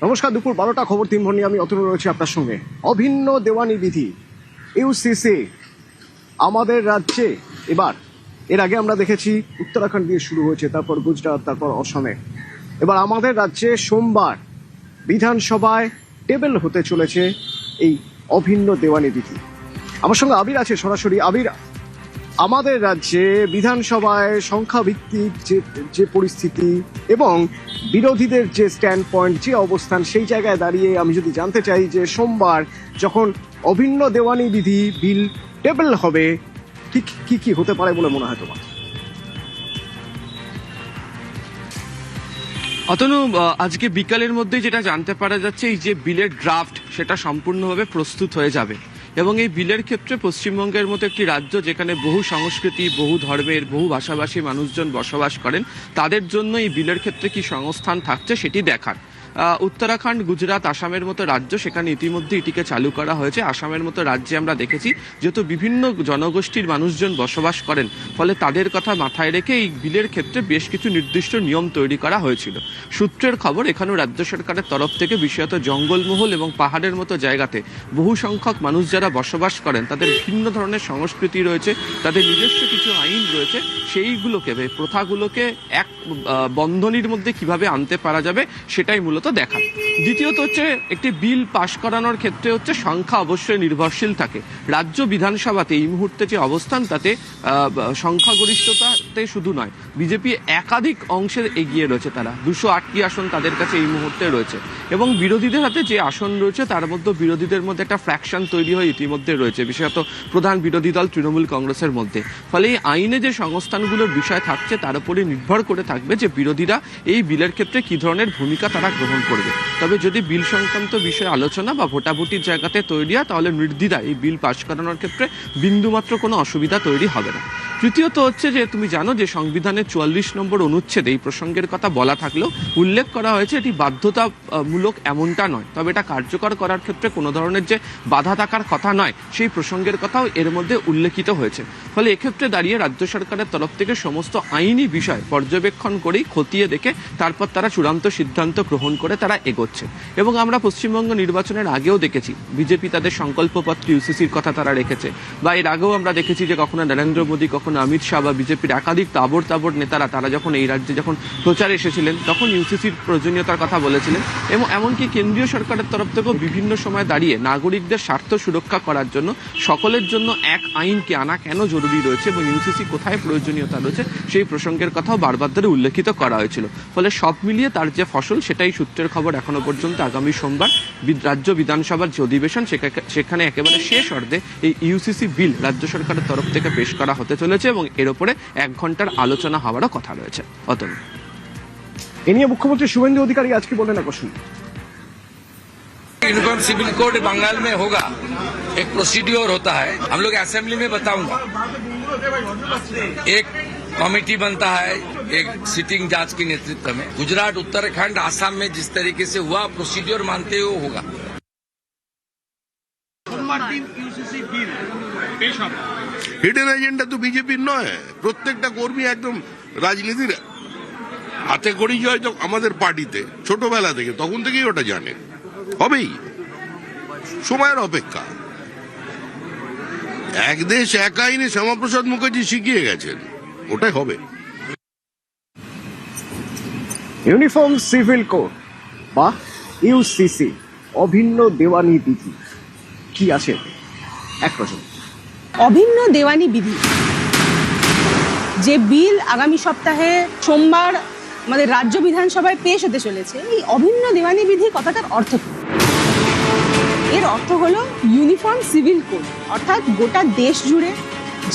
নমস্কার, দুপুর 12টা খবর 3 ঘন্টা নিয়ে আমি অতনু রয়েছি আপনার সঙ্গে। অভিন্ন দেওয়ানি বিধি ইউসিসি আমাদের রাজ্যে এবার, এর আগে আমরা দেখেছি উত্তরাখণ্ড দিয়ে শুরু হয়েছে, তারপর গুজরাট, তারপর অসমে। এবার আমাদের রাজ্যে সোমবার বিধানসভায় টেবিল হতে চলেছে এই অভিন্ন দেওয়ানি বিধি। আমার সঙ্গে আবির আছে সরাসরি। আবির, আমাদের রাজ্যে বিধানসভায় সংখ্যাভিত্তিক যে পরিস্থিতি এবং বিরোধীদের যে স্ট্যান্ড পয়েন্ট, যে অবস্থান, সেই জায়গায় দাঁড়িয়ে আমি যদি জানতে চাই যে সোমবার যখন অভিন্ন দেওয়ানি বিধি বিল টেবিল হবে, ঠিক কি কি হতে পারে বলে মনে হয় তোমার? অতনু, আজকে বিকালের মধ্যে যেটা জানতে পারা যাচ্ছে, এই যে বিলের ড্রাফট সেটা সম্পূর্ণভাবে প্রস্তুত হয়ে যাবে এবং এই বিলের ক্ষেত্রে পশ্চিমবঙ্গের মতো একটি রাজ্য যেখানে বহু সংস্কৃতি, বহু ধর্মের, বহু ভাষাভাষী মানুষজন বসবাস করেন, তাদের জন্য এই বিলের ক্ষেত্রে কি সংস্থান থাকছে সেটি দেখার। উত্তরাখণ্ড, গুজরাট, আসামের মতো রাজ্য, সেখানে ইতিমধ্যে এটিকে চালু করা হয়েছে। আসামের মতো রাজ্যে আমরা দেখেছি যেহেতু বিভিন্ন জনগোষ্ঠীর মানুষজন বসবাস করেন, ফলে তাদের কথা মাথায় রেখে এই বিলের ক্ষেত্রে বেশ কিছু নির্দিষ্ট নিয়ম তৈরি করা হয়েছিল। সূত্রের খবর, এখানেও রাজ্য সরকারের তরফ থেকে বিশেষত জঙ্গলমহল এবং পাহাড়ের মতো জায়গাতে বহু সংখ্যক মানুষ যারা বসবাস করেন, তাদের ভিন্ন ধরনের সংস্কৃতি রয়েছে, তাদের নিজস্ব কিছু আইন রয়েছে, সেইগুলোকে, প্রথাগুলোকে এক বন্ধনীর মধ্যে কিভাবে আনতে পারা যাবে সেটাই মূলত দেখা। দ্বিতীয়ত হচ্ছে, একটি বিল পাশ করানোর ক্ষেত্রে হচ্ছে সংখ্যা অবশ্যই নির্ভরশীল থাকে। রাজ্য বিধানসভাতে এই মুহূর্তে যে অবস্থান, তাতে সংখ্যাগরিষ্ঠতাতে শুধু নয়, বিজেপি একাধিক অংশে এগিয়ে রয়েছে। তারা 208টি আসন তাদের কাছে এই মুহূর্তে রয়েছে এবং বিরোধীদের হাতে যে আসন রয়েছে তার মধ্যে বিরোধীদের মধ্যে একটা ফ্র্যাকশন তৈরি হয়ে ইতিমধ্যে রয়েছে, বিশেষত প্রধান বিরোধী দল তৃণমূল কংগ্রেসের মধ্যে। ফলে এই আইনে যে সংস্থানগুলোর বিষয় থাকছে তার উপরে নির্ভর করে থাকবে যে বিরোধীরা এই বিলের ক্ষেত্রে কি ধরনের ভূমিকা তারা গ্রহণ করবে। তবে যদি বিল সংক্রান্ত বিষয়ে আলোচনা বা ভোটাভুটির জায়গাতে তৈরি হয়, তাহলে নির্দ্বিধায় এই বিল পাশ করানোর ক্ষেত্রে বিন্দুমাত্র কোনো অসুবিধা তৈরি হবে না। তৃতীয়ত হচ্ছে যে, তুমি জানো যে সংবিধানের 44 নম্বর অনুচ্ছেদে এই প্রসঙ্গের কথা বলা থাকলেও উল্লেখ করা হয়েছে এটি বাধ্যতামূলক এমনটা নয়, তবে এটা কার্যকর করার ক্ষেত্রে কোনো ধরনের যে বাধা থাকার কথা নয়, সেই প্রসঙ্গের কথাও এর মধ্যে উল্লেখিত হয়েছে। ফলে এক্ষেত্রে দাঁড়িয়ে রাজ্য সরকারের তরফ থেকে সমস্ত আইনি বিষয় পর্যবেক্ষণ করেই খতিয়ে দেখে তারপর তারা চূড়ান্ত সিদ্ধান্ত গ্রহণ করে তারা এগোচ্ছে। এবং আমরা পশ্চিমবঙ্গ নির্বাচনের আগেও দেখেছি বিজেপি তাদের সংকল্পপত্র ইউসিসির কথা তারা রেখেছে, বা এর আগেও আমরা দেখেছি যে কখনো নরেন্দ্র মোদী, কখনো অমিত শাহ বা বিজেপির একাধিক তাবড় নেতারা তারা যখন এই রাজ্যে যখন প্রচারে এসেছিলেন তখন ইউসিসির প্রয়োজনীয়তার কথা বলেছিলেন। এবং এমনকি কেন্দ্রীয় সরকারের তরফ থেকেও বিভিন্ন সময় দাঁড়িয়ে নাগরিকদের স্বার্থ সুরক্ষা করার জন্য সকলের জন্য এক আইনকে আনা কেন জরুরি রয়েছে এবং ইউসিসি কোথায় প্রয়োজনীয়তা রয়েছে সেই প্রসঙ্গের কথাও বারবার ধরে উল্লেখিত করা হয়েছিল। ফলে সব মিলিয়ে তার যে ফসল, সেটাই সূত্রের খবর এখনো পর্যন্ত আগামী সোমবার রাজ্য বিধানসভার যে অধিবেশন, সেখানে একেবারে শেষ অর্ধে এই ইউসিসি বিল রাজ্য সরকারের তরফ থেকে পেশ করা হতে চলেছে এবং এর উপরে 1 ঘন্টার আলোচনা হওয়ারও কথা রয়েছে। অতনু, এ নিয়ে মুখ্যমন্ত্রী শুভেন্দু অধিকারী আজকে বলেন না কশুন। यूनिफॉर्म सिविल कोड बंगाल में होगा, एक प्रोसीड्योर होता है, हम लोग असेंबली में बताऊंगा। एक कमेटी बनता है एक सिटिंग जज के नेतृत्व में। गुजरात, उत्तराखंड, आसाम में जिस तरीके से हुआ प्रोसीड्योर मानते हुए होगा। হিডেন এজেন্ডা তো বিজেপির নয়, প্রত্যেকটা কর্মী একদম রাজনীতির হাতে করেই হয়তো আমাদের পার্টিতে ছোটবেলা থেকে, তখন থেকেই ওটা জানে। হবেই, সময়ের অপেক্ষা। এক দেশ এক আইনে শ্যামাপ্রসাদ মুখার্জি শিখিয়ে গেছেন, ওটাই হবে। ইউনিফর্ম সিভিল কোড বা ইউসিসি অভিন্ন দেওয়ানি বিধি কি আছে? এক প্রশ্ন। অভিন্ন দেওয়ানি বিধি যে বিল আগামী সপ্তাহে সোমবার আমাদের রাজ্য বিধানসভায় পেশ হতে চলেছে, এই অভিন্ন দেওয়ানি বিধি কথাটার অর্থ কি? এর অর্থ হলো ইউনিফর্ম সিভিল কোড, অর্থাৎ গোটা দেশ জুড়ে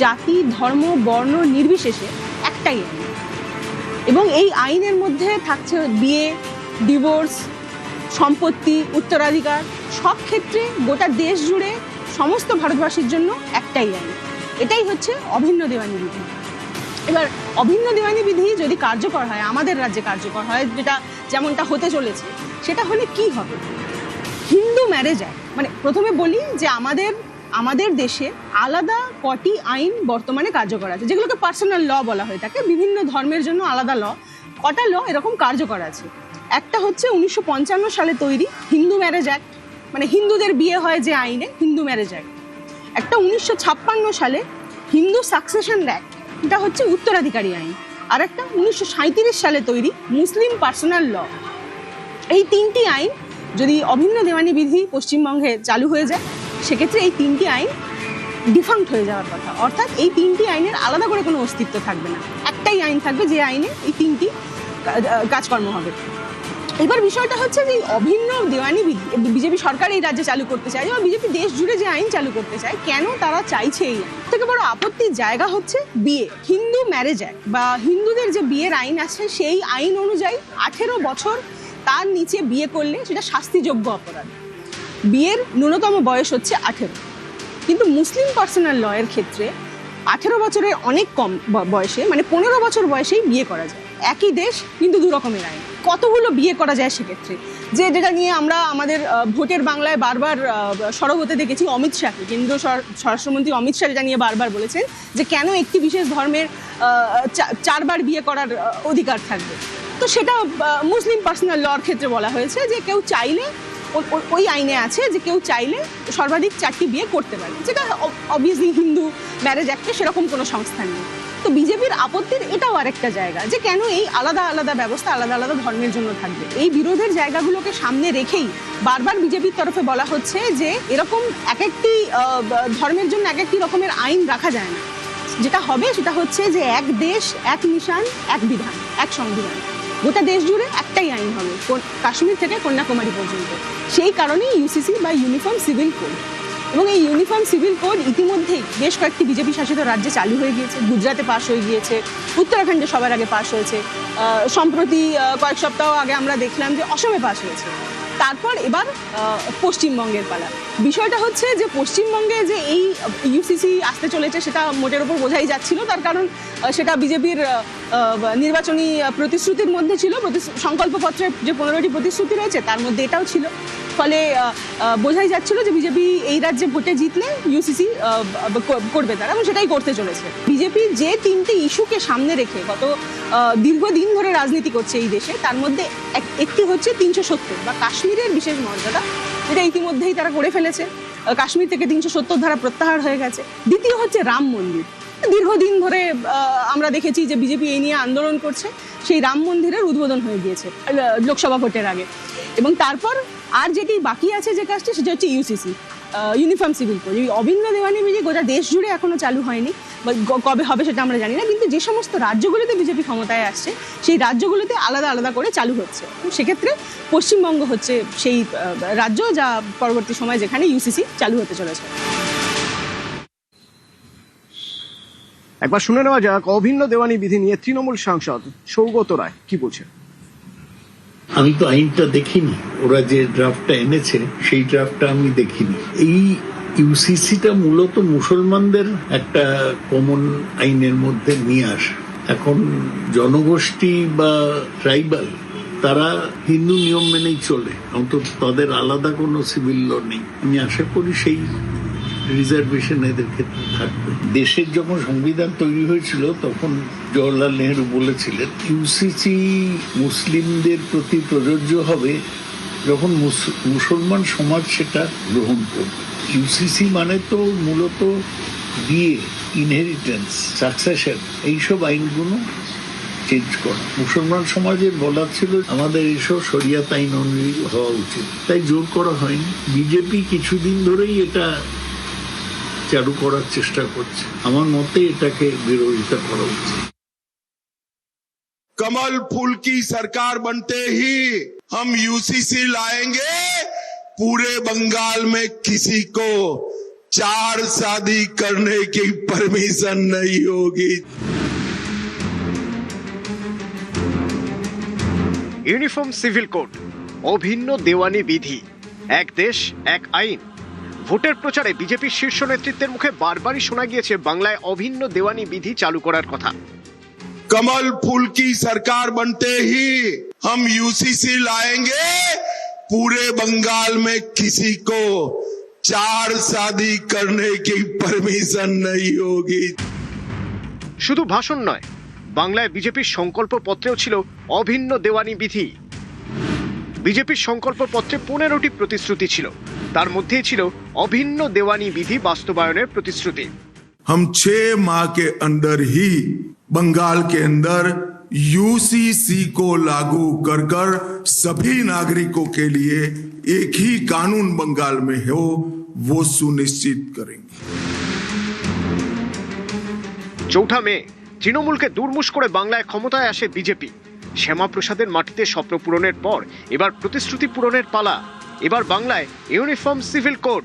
জাতি, ধর্ম, বর্ণ নির্বিশেষে একটাই আইন। এবং এই আইনের মধ্যে থাকছে বিয়ে, ডিভোর্স, সম্পত্তি, উত্তরাধিকার, সব ক্ষেত্রে গোটা দেশ জুড়ে সমস্ত ভারতবাসীর জন্য একটাই আইন। এটাই হচ্ছে অভিন্ন দেওয়ানি বিধি। এবার অভিন্ন দেওয়ানি বিধি যদি কার্যকর হয়, আমাদের রাজ্যে কার্যকর হয়, যেমনটা হতে চলেছে, সেটা হলে কি হবে? হিন্দু ম্যারেজ অ্যাক্ট, মানে প্রথমে বলি যে আমাদের দেশে আলাদা কটি আইন বর্তমানে কার্যকর আছে, যেগুলোকে পার্সোনাল ল বলা হয়ে থাকে। বিভিন্ন ধর্মের জন্য আলাদা ল, কটা ল এরকম কার্যকর আছে। একটা হচ্ছে 1955 সালে তৈরি হিন্দু ম্যারেজ অ্যাক্ট, মানে হিন্দুদের বিয়ে হয় যে আইনে, হিন্দু ম্যারেজ অ্যাক্ট। একটা 1956 সালে হিন্দু সাকসেশন অ্যাক্ট, এটা হচ্ছে উত্তরাধিকারী আইন। আর একটা 1937 সালে তৈরি মুসলিম পার্সোনাল ল। এই তিনটি আইন যদি অভিন্ন দেওয়ানি বিধি পশ্চিমবঙ্গে চালু হয়ে যায়, সেক্ষেত্রে এই তিনটি আইন ডিফাঙ্ক্ট হয়ে যাওয়ার কথা, অর্থাৎ এই তিনটি আইনের আলাদা করে কোনো অস্তিত্ব থাকবে না, একটাই আইন থাকবে যে আইনে এই তিনটি কাজকর্ম হবে। এবার বিষয়টা হচ্ছে যে অভিন্ন দেওয়ানি বিজেপি সরকার এই রাজ্যে চালু করতে চায়, বা বিজেপি দেশ জুড়ে যে আইন চালু করতে চায়, কেন তারা চাইছে এই আইন? থেকে বড় আপত্তির জায়গা হচ্ছে বিয়ে। হিন্দু ম্যারেজ অ্যাক্ট বা হিন্দুদের যে বিয়ের আইন আছে, সেই আইন অনুযায়ী 18 বছর তার নিচে বিয়ে করলে সেটা শাস্তিযোগ্য অপরাধ। বিয়ের ন্যূনতম বয়স হচ্ছে 18। কিন্তু মুসলিম পার্সোনাল ল এর ক্ষেত্রে 18 বছরের অনেক কম বয়সে, মানে 15 বছর বয়সেই বিয়ে করা যায়। একই দেশ কিন্তু দু রকমের আইন। কতগুলো বিয়ে করা যায় সেক্ষেত্রে, যেটা নিয়ে আমরা আমাদের ভোটের বাংলায় বারবার সরব হতে দেখেছি অমিত শাহকে। কেন্দ্রীয় স্বরাষ্ট্রমন্ত্রী অমিত শাহ যেটা নিয়ে বারবার বলেছেন যে কেন একটি বিশেষ ধর্মের 4 বার বিয়ে করার অধিকার থাকবে। তো সেটা মুসলিম পার্সোনাল লর ক্ষেত্রে বলা হয়েছে যে কেউ চাইলে, ওই আইনে আছে যে কেউ চাইলে সর্বাধিক 4টি বিয়ে করতে পারে, যেটা অবভিয়াসলি হিন্দু ম্যারেজ অ্যাক্টে সেরকম কোনো সংস্থান নেই। তো বিজেপির আপত্তির এটাও আরেকটা জায়গা যে কেন এই আলাদা আলাদা ব্যবস্থা আলাদা আলাদা ধর্মের জন্য থাকবে। এই বিরোধের জায়গাগুলোকে সামনে রেখেই বারবার বিজেপির তরফে বলা হচ্ছে যে এরকম এক একটি ধর্মের জন্য এক একটি রকমের আইন রাখা যায় না। যেটা হবে সেটা হচ্ছে যে এক দেশ, এক নিশান, এক বিধান, এক সংবিধান। গোটা দেশ জুড়ে একটাই আইন হবে, কাশ্মীর থেকে কন্যাকুমারী পর্যন্ত। সেই কারণেই ইউসিসি বা ইউনিফর্ম সিভিল কোড। এবং এই ইউনিফর্ম সিভিল কোড ইতিমধ্যেই বেশ কয়েকটি বিজেপি শাসিত রাজ্যে চালু হয়ে গিয়েছে। গুজরাটে পাশ হয়ে গিয়েছে, উত্তরাখণ্ডে সবার আগে পাশ হয়েছে, সম্প্রতি কয়েক সপ্তাহ আগে আমরা দেখলাম যে অসমে পাশ হয়েছে। তারপর এবার পশ্চিমবঙ্গের পালা। বিষয়টা হচ্ছে যে পশ্চিমবঙ্গে যে এই ইউসিসি আসতে চলেছে সেটা মোটের ওপর বোঝাই যাচ্ছিল, তার কারণ সেটা বিজেপির নির্বাচনী প্রতিশ্রুতির মধ্যে ছিল। সংকল্পপত্রে যে 15টি প্রতিশ্রুতি রয়েছে তার মধ্যে এটাও ছিল। ফলে বোঝাই যাচ্ছিল যে বিজেপি এই রাজ্যে ভোটে জিতলে ইউসিসি করবে তারা, এবং সেটাই করতে চলেছে। বিজেপি যে 3টি ইস্যুকে সামনে রেখে গত দীর্ঘদিন ধরে রাজনীতি করছে এই দেশে, তার মধ্যে একটি হচ্ছে 370 বা কাশ্মীরের বিশেষ মর্যাদা, যেটা ইতিমধ্যেই তারা করে ফেলেছে। কাশ্মীর থেকে 370 ধারা প্রত্যাহার হয়ে গেছে। দ্বিতীয় হচ্ছে রাম মন্দির। দীর্ঘদিন ধরে আমরা দেখেছি যে বিজেপি এই নিয়ে আন্দোলন করছে। সেই রাম মন্দিরের উদ্বোধন হয়ে গিয়েছে লোকসভা ভোটের আগে। এবং তারপর আর যেটি বাকি আছে যে কাজটি, সেটা হচ্ছে ইউসিসি, ইউনিফর্ম সিভিল কোড। এই অভিন্ন দেওয়ানি বিধি গোটা দেশ জুড়ে এখনো চালু হয়নি, বা কবে হবে সেটা আমরা জানি না। কিন্তু যে সমস্ত রাজ্যগুলোতে বিজেপি ক্ষমতায় আসছে, সেই রাজ্যগুলোতে আলাদা আলাদা করে চালু হচ্ছে। সেক্ষেত্রে পশ্চিমবঙ্গ হচ্ছে সেই রাজ্য যা পরবর্তী সময় যেখানে ইউসিসি চালু হতে চলেছে। একবার শুনে নেওয়া যাক অভিন্ন দেওয়ানি বিধি নিয়ে তৃণমূল সাংসদ সৌগত রায় কি বলছেন। আমি তো আইনটা দেখিনি, ওরা যে ড্রাফটটা এনেছে সেই ড্রাফটটা আমি দেখিনি। এই ইউসিসিটা মূলত মুসলমানদের একটা কমন আইনের মধ্যে নিয়ে আসে। এখন জনগোষ্ঠী বা ট্রাইবাল তারা হিন্দু নিয়ম মেনেই চলে, অন্তত তাদের আলাদা কোনো সিভিল ল নেই। আমি আশা করি সেই রিজার্ভেশন এদের ক্ষেত্রে থাকবে। দেশের যখন সংবিধান তৈরি হয়েছিল তখন জওহরলাল নেহরু বলেছিলেন ইউসিসি মুসলিমদের প্রতি প্রযোজ্য হবে যখন মুসলমান সমাজ সেটা গ্রহণ করবে। ইউসিসি মানে তো মূলত বিয়ে, ইনহেরিটেন্স, সাকসেশন, এইসব আইনগুলো চেঞ্জ করা। মুসলমান সমাজের বলার ছিল আমাদের এইসব শরিয়াত আইন অনুযায়ী হওয়া উচিত, তাই জোর করা হয়নি। বিজেপি কিছুদিন ধরেই এটা চালু করার চেষ্টা করছে। আমার মতে এটাকে বিরোধিতা করা উচিত। कमल फूल की सरकार बनते ही हम यूसीसी लाएंगे, पूरे बंगाल में किसी को 4 शादी करने की परमिशन नहीं होगी। ইউনিফর্ম সিভিল কোড, অভিন্ন দেওয়ানি বিধি, এক দেশ এক আইন। ভোটের প্রচারে বিজেপির শীর্ষ নেতৃত্বের মুখে বারবারই শোনা গিয়েছে বাংলায় অভিন্ন দেওয়ানি বিধি চালু করার কথা। कमल फूल की सरकार बनते ही हम यूसीसी लाएंगे, पूरे बंगाल में किसी को 4 शादी करने की परमिशन नहीं होगी। শুধু ভাষণ নয়, বাংলায় বিজেপির সংকল্প পত্রেও ছিল অভিন্ন দেওয়ানি বিধি। বিজেপির সংকল্প পত্রে 15টি প্রতিশ্রুতি ছিল, তার মধ্যেই ছিল অভিন্ন দেওয়ানি বিধি বাস্তবায়নের প্রতিশ্রুতি। हम 6 माह के अंदर ही बंगाल के अंदर यूसीसी को लागू कर कर सभी नागरिकों के लिए एक ही कानून बंगाल में हो वो सुनिश्चित करेंगे। 4 মে তৃণমূলকে দুর্মুষ করে বাংলায় ক্ষমতায় আসে বিজেপি। শ্যামাপ্রসাদের মাটিতে স্বপ্ন পূরণের পর এবার প্রতিশ্রুতি পূরণের পালা। এবার বাংলায় ইউনিফর্ম সিভিল কোড।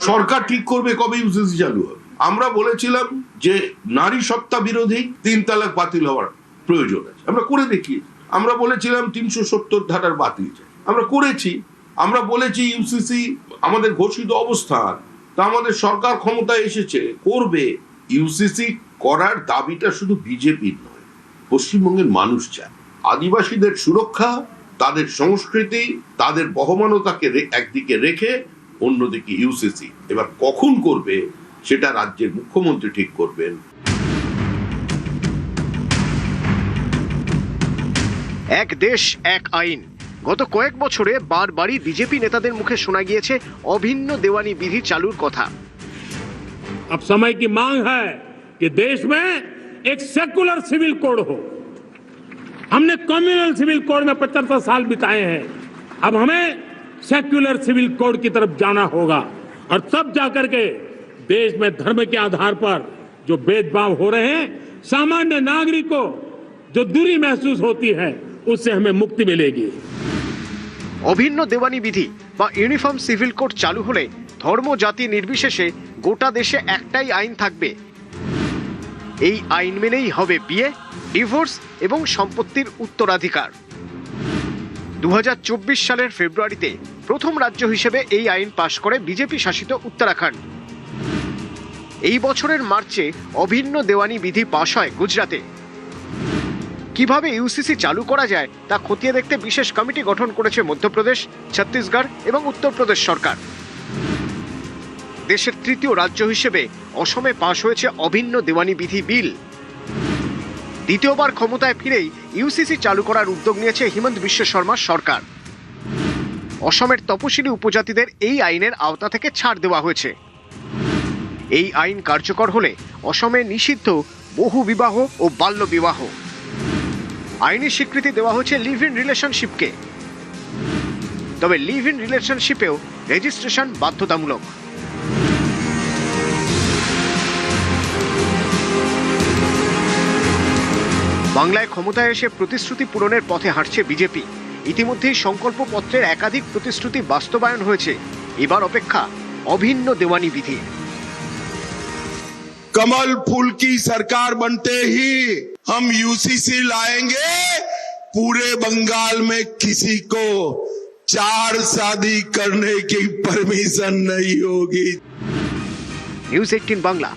সরকার ঠিক করবে কবে ইউসিসি চালু হবে। আমরা বলেছিলাম যে নারী সত্তা বিরোধী 3 তালাক বাতিল হওয়ার প্রয়োজন আছে, আমরা করে দেখি। আমরা বলেছিলাম 370 ধারার বাতিল, আমরা করেছি। আমরা বলেছি ইউসিসি আমাদের ঘোষিত অবস্থান, তা আমাদের সরকার ক্ষমতায় এসেছে, করবে। ইউসিসি করার দাবিটা শুধু বিজেপির নয়, পশ্চিমবঙ্গের মানুষ চায়। আদিবাসীদের সুরক্ষা, তাদের সংস্কৃতি, তাদের বহমানতাকে একদিকে রেখে অন্যদিকে ইউসিসি। এবার কখন করবে সেটা রাজ্যের মুখ্যমন্ত্রী ঠিক করবেন। এক দেশ এক আইন। গত কয়েক বছরে বারবারই বিজেপি নেতাদের মুখে শোনা গিয়েছে অভিন্ন দেওয়ানি বিধি চালুর কথা। अब समय की मांग है कि देश में एक सेकुलर सिविल कोड हो। हमने कम्युनल सिविल कोड में 75 साल बिताए हैं, अब हमें सेक्युलर सिविल कोड की तरफ जाना होगा और तब जाकर के देश में धर्म के आधार पर जो भेदभाव हो रहे हैं, सामान्य नागरिक को जो दूरी महसूस होती है, उससे हमें मुक्ति मिलेगी। অভিন্ন দেওয়ানি বিধি বা ইউনিফর্ম সিভিল কোড চালু হলে ধর্ম জাতি নির্বিশেষে গোটা দেশে একটাই আইন থাকবে। এই আইন মেনেই হবে বিয়ে, ডিভোর্স এবং সম্পত্তির উত্তরাধিকার। 2024 সালের ফেব্রুয়ারিতে প্রথম রাজ্য হিসেবে এই আইন পাশ করে বিজেপি শাসিত উত্তরাখণ্ড। এই বছরের মার্চে অভিন্ন দেওয়ানি বিধি পাশ হয় গুজরাটে। কিভাবে ইউসিসি চালু করা যায় তা খতিয়ে দেখতে বিশেষ কমিটি গঠন করেছে মধ্যপ্রদেশ, ছত্তিশগড় এবং উত্তরপ্রদেশ সরকার। দেশের তৃতীয় রাজ্য হিসেবে অসমে পাশ হয়েছে অভিন্ন দেওয়ানি বিধি বিল। দ্বিতীয়বার ক্ষমতায় ফিরেই ইউসিসি চালু করার উদ্যোগ নিয়েছে হিমন্ত বিশ্ব শর্মার সরকার। অসমের তপশিলি উপজাতিদের এই আইনের আওতা থেকে ছাড় দেওয়া হয়েছে। এই আইন কার্যকর হলে অসমে নিষিদ্ধ বহু বিবাহ ও বাল্য বিবাহ। আইনি স্বীকৃতি দেওয়া হয়েছে লিভ ইন রিলেশনশিপকে। তবে লিভ ইন রিলেশনশিপেও রেজিস্ট্রেশন বাধ্যতামূলক। বাংলায় ক্ষমতায় এসে প্রতিশ্রুতি পূরণের পথে হাঁটছে বিজেপি। ইতিমধ্যেই সংকল্প পত্রের একাধিক প্রতিশ্রুতি বাস্তবায়ন হয়েছে। এবার অপেক্ষা অভিন্ন দেওয়ানি বিধি। कमल फूल की सरकार बनते ही हम यूसीसी लाएंगे। पूरे बंगाल में किसी को 4 शादी करने की परमिशन नहीं होगी। নিউজ 18 বাংলা।